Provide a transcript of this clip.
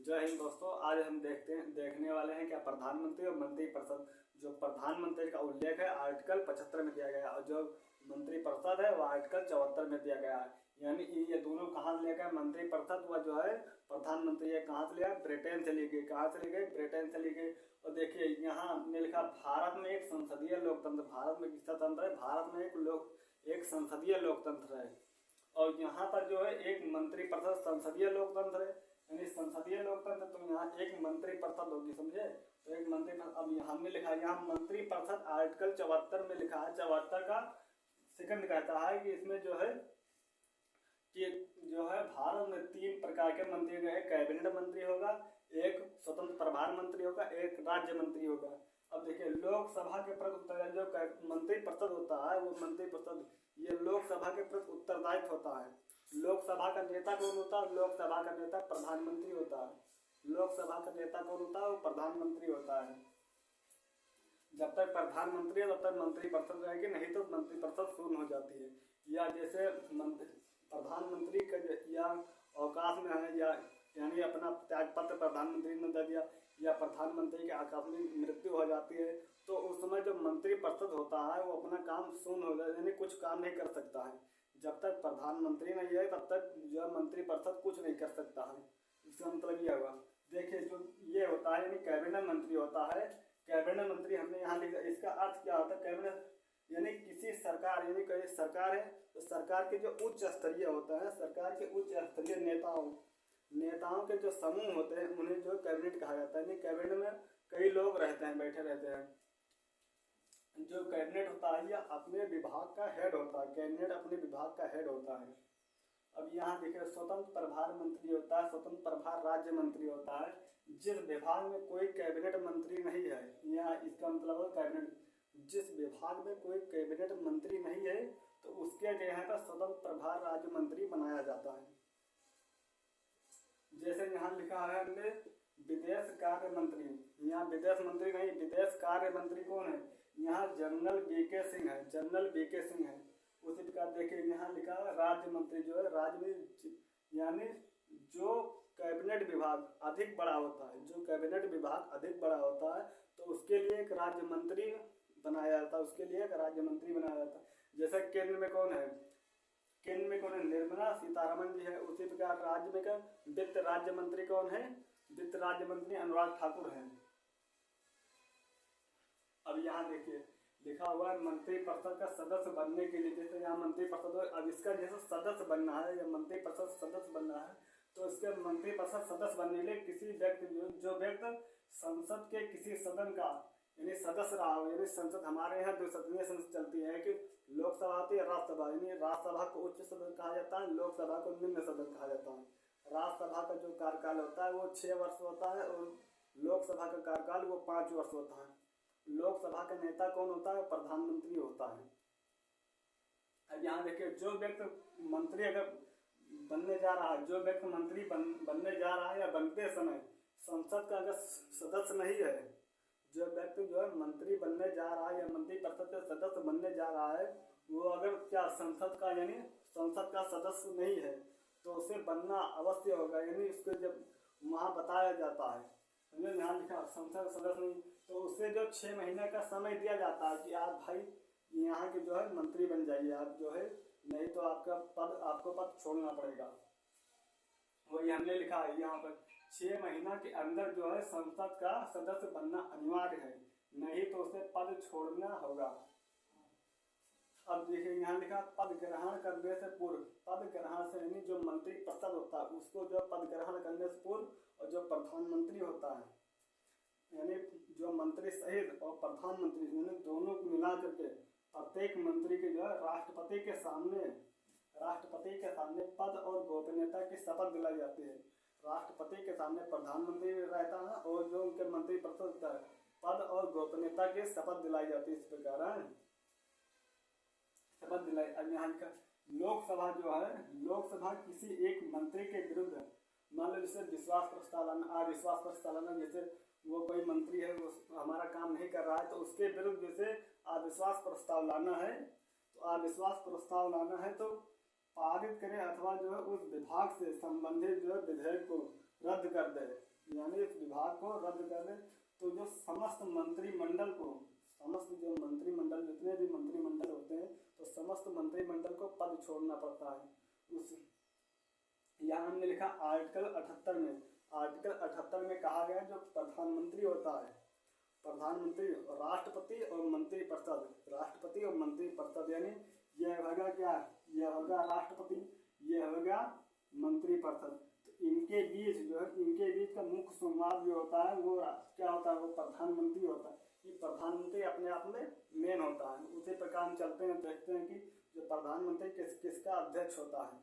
जय हिंद दोस्तों। आज हम देखने वाले हैं क्या प्रधानमंत्री और मंत्रिपरिषद। जो प्रधानमंत्री का उल्लेख है आर्टिकल 75 में दिया गया है और जो मंत्रिपरिषद है वो आर्टिकल 74 में दिया गया है। यानी ये दोनों कहाँ से लिया गया? मंत्रिपरिषद व जो है प्रधानमंत्री, ये कहाँ से लिया? ब्रिटेन से ली गई। कहाँ से ली गई? ब्रिटेन से ली गई। और देखिए यहाँ ने लिखा भारत में एक संसदीय लोकतंत्र। भारत में किसका तंत्र है? भारत में एक संसदीय लोकतंत्र है। और यहाँ पर जो है एक मंत्रिपरिषद संसदीय लोकतंत्र है। यानी संसदीय लोकतंत्र तो यहाँ एक मंत्रिपरिषद होगी, समझे? तो एक मंत्रिपरिषद। अब हमने लिखा यहाँ मंत्रिपरिषद आर्टिकल 74 में लिखा है, 74 का सेकंड कहता है कि इसमें जो है कि जो है भारत में 3 प्रकार के मंत्री होंगे। एक कैबिनेट मंत्री होगा, एक स्वतंत्र प्रभार मंत्री होगा, एक राज्य मंत्री होगा। अब देखिए लोकसभा के प्रति उत्तरदायित्व जो मंत्रिपरिषद होता है वो मंत्रिपरिषद ये लोकसभा के प्रति उत्तरदायित्व होता है। लोकसभा का नेता कौन होता है? लोकसभा का नेता प्रधानमंत्री होता है। लोकसभा का नेता कौन होता है? वो प्रधानमंत्री होता है। जब तक प्रधानमंत्री है तब तक मंत्रिपरिषद रहेगी, नहीं तो मंत्रिपरिषद शून्य हो जाती है। या जैसे प्रधानमंत्री का या अवकाश में है या यानी अपना त्यागपत्र प्रधानमंत्री ने दे दिया या प्रधानमंत्री के आकस्मिक मृत्यु हो जाती है तो उस समय जो मंत्रिपरिषद होता है वो अपना काम शून्य हो जाता है, यानी कुछ काम नहीं कर सकता है। जब तक प्रधानमंत्री नहीं है तब तक जो मंत्रिपरिषद कुछ नहीं कर सकता है। इसका मतलब ये होगा। देखिए जो ये होता है यानी कैबिनेट मंत्री होता है। कैबिनेट मंत्री हमने यहाँ लिखा, इसका अर्थ क्या होता है? कैबिनेट यानी किसी सरकार, यानी कोई सरकार है तो सरकार के जो उच्च स्तरीय होता है, सरकार के उच्च स्तरीय नेताओं के जो समूह होते हैं उन्हें जो कैबिनेट कहा जाता है। यानी कैबिनेट में कई लोग रहते हैं, बैठे रहते हैं। जो कैबिनेट होता है यह अपने विभाग का हेड होता है। कैबिनेट अपने विभाग का हेड होता है। अब यहाँ देखिए स्वतंत्र प्रभार मंत्री होता है, स्वतंत्र प्रभार राज्य मंत्री होता है। जिस विभाग में कोई कैबिनेट मंत्री नहीं है, यहाँ इसका मतलब है कैबिनेट जिस विभाग में कोई कैबिनेट मंत्री नहीं है तो उसके जगह पर स्वतंत्र प्रभार राज्य मंत्री बनाया जाता है। जैसे यहाँ लिखा है हमने विदेश कार्य मंत्री। यहाँ विदेश मंत्री नहीं, विदेश कार्य मंत्री कौन है? यहाँ जनरल वीके सिंह है, जनरल वीके सिंह है। उसी प्रकार देखिए यहाँ लिखा है राज्य मंत्री जो है राज्य में यानी जो कैबिनेट विभाग अधिक बड़ा होता है, जो कैबिनेट विभाग अधिक बड़ा होता है तो उसके लिए एक राज्य मंत्री बनाया जाता है, उसके लिए एक राज्य मंत्री बनाया जाता है। जैसे केंद्र में कौन है? केंद्र में कौन है? निर्मला सीतारमण जी है। उसी प्रकार राज्य में क्या वित्त राज्य मंत्री कौन है? वित्त राज्य मंत्री अनुराग ठाकुर हैं। अब यहाँ देखिए लिखा हुआ है मंत्रिपरिषद का सदस्य बनने के लिए। जैसे यहाँ मंत्रिपरिषद, अब इसका जैसे सदस्य बनना है या मंत्रिपरिषद सदस्य बनना है तो इसके मंत्रिपरिषद सदस्य बनने के लिए किसी व्यक्ति जो व्यक्ति संसद के किसी सदन का यानी सदस्य रहा हो। यानी संसद हमारे यहाँ 2 सदनीय संसद चलती है कि लोकसभा आती है, राज्यसभा। यानी राज्यसभा को उच्च सदन कहा जाता है, लोकसभा को निम्न सदन कहा जाता है। राज्यसभा का जो कार्यकाल होता है वो 6 वर्ष होता है और लोकसभा का कार्यकाल वो 5 वर्ष होता है। लोकसभा का नेता कौन होता है? प्रधानमंत्री होता है। अब यहाँ देखिए जो व्यक्ति मंत्री अगर बनने जा रहा है, जो व्यक्ति मंत्री बनने जा रहा है या बनते समय संसद का अगर सदस्य नहीं है, जो व्यक्ति जो है मंत्री बनने जा रहा है या मंत्रिपरिषद के सदस्य बनने जा रहा है वो अगर क्या संसद का यानी संसद का सदस्य नहीं है तो उसे बनना अवश्य होगा। यानी उसको जब वहाँ बताया जाता है, यहाँ लिखा संसद सदस्य नहीं तो उसे जो 6 महीने का समय दिया जाता है कि आप भाई यहाँ के जो है मंत्री बन जाइए, आप जो है नहीं तो आपको पद छोड़ना पड़ेगा। वही हमने लिखा है यहाँ पर 6 महीना के अंदर जो है संसद का सदस्य बनना अनिवार्य है, नहीं तो उसे पद छोड़ना होगा। अब देखिए यहाँ लिखा पद ग्रहण करने से पूर्व, पद ग्रहण से यानी जो मंत्रिपरिषद होता है उसको जो पद ग्रहण करने से पूर्व और जो प्रधानमंत्री होता है यानी जो मंत्री सहित और प्रधानमंत्री यानी दोनों को मिला करके प्रत्येक मंत्री के जो है राष्ट्रपति के सामने पद और गोपनीयता की शपथ दिलाई जाती है। राष्ट्रपति के सामने प्रधानमंत्री रहता है और जो उनके मंत्रिपरिषद पद और गोपनीयता की शपथ दिलाई जाती है। इस प्रकार शपथ दिलाई। अब यहाँ का लोकसभा जो है, लोकसभा किसी एक मंत्री के विरुद्ध मान लो जैसे विश्वास प्रस्ताव लाना, अविश्वास प्रस्ताव लाना, जैसे वो कोई मंत्री है वो हमारा काम नहीं कर रहा है तो उसके विरुद्ध जैसे अविश्वास प्रस्ताव लाना है तो अविश्वास प्रस्ताव लाना है तो पारित करें अथवा जो है उस विभाग से संबंधित जो है विधेयक को रद्द कर दे, यानी इस विभाग को रद्द कर दे, तो जो समस्त मंत्रिमंडल को, समस्त जो मंत्रिमंडल, जितने भी मंत्रिमंडल होते हैं, तो समस्त मंत्रिमंडल को पद छोड़ना पड़ता है। उस यहाँ हमने लिखा आर्टिकल 78 में, आर्टिकल 78 में कहा गया जो प्रधानमंत्री होता है, प्रधानमंत्री, राष्ट्रपति और मंत्रिपरिषद, राष्ट्रपति और मंत्रिपरिषद, यानी यह होगा क्या, यह होगा राष्ट्रपति, यह होगा मंत्रिपरिषद। तो इनके बीच जो है, इनके बीच का मुख्य संवाद जो होता है वो क्या होता है, वो प्रधानमंत्री होता है। ये प्रधानमंत्री अपने आप में मेन होता है। उसी प्रकार हम चलते हैं, देखते हैं कि जो प्रधानमंत्री किसका अध्यक्ष होता है।